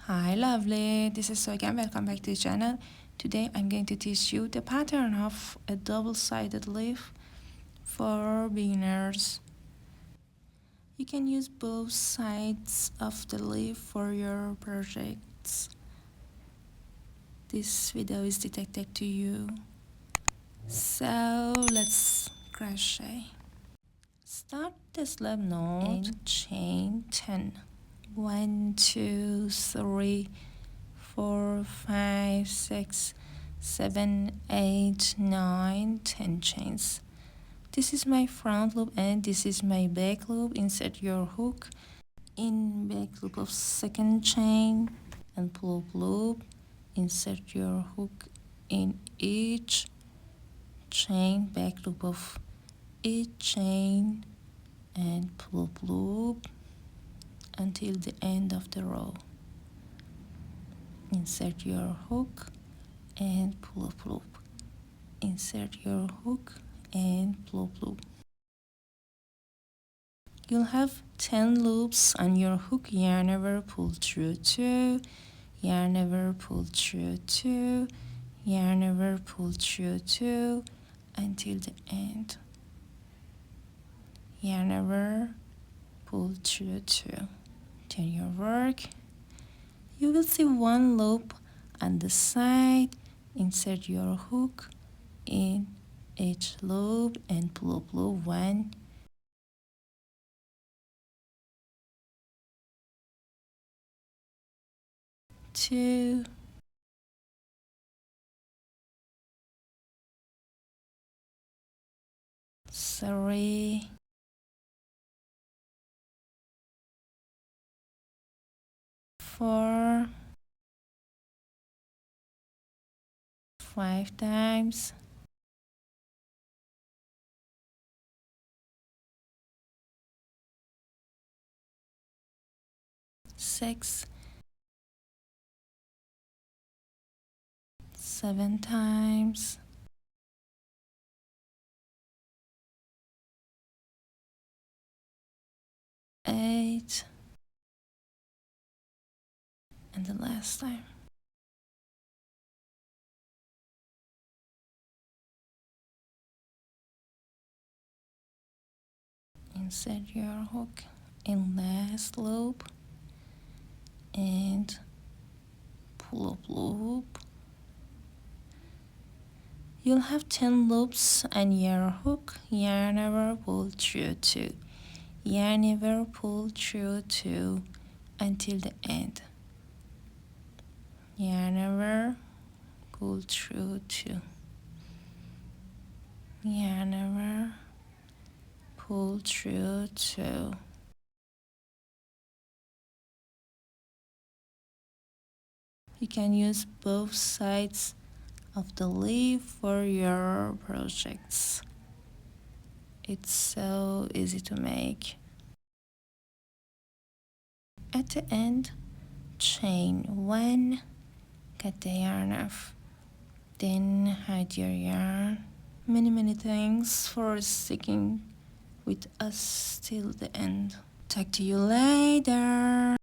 Hi lovely, this is Sogan. Welcome back to the channel. Today I'm going to teach you the pattern of a double-sided leaf for beginners. You can use both sides of the leaf for your projects. This video is dedicated to you. So let's crochet. Start the slip knot and chain 10. 1, 2, 3, 4, 5, 6, 7, 8, 9, 10 chains. This is my front loop and this is my back loop. Insert your hook in back loop of second chain and pull up loop. Insert your hook in each chain, back loop of each chain and pull up loop until the end of the row. Insert your hook and pull up loop. Insert your hook and pull up loop. You'll have 10 loops on your hook. Yarn over, pull through 2, yarn over, pull through 2, yarn over, pull through 2 until the end. Yarn over, pull through 2. Turn your work. You will see one loop on the side. Insert your hook in each loop and pull up loop 1, 2, 3, 4, 5 times, 6, 7 times, 8, and the last time. Insert your hook in last loop and pull up loop. You'll have 10 loops on your hook. Yarn over, pull through 2. Yarn over, pull through 2 until the end. Yarn over, pull through 2. Yarn over, pull through 2. You can use both sides of the leaf for your projects. It's so easy to make. At the end, chain 1, cut the yarn off, then hide your yarn. Many thanks for sticking with us till the end. Talk to you later.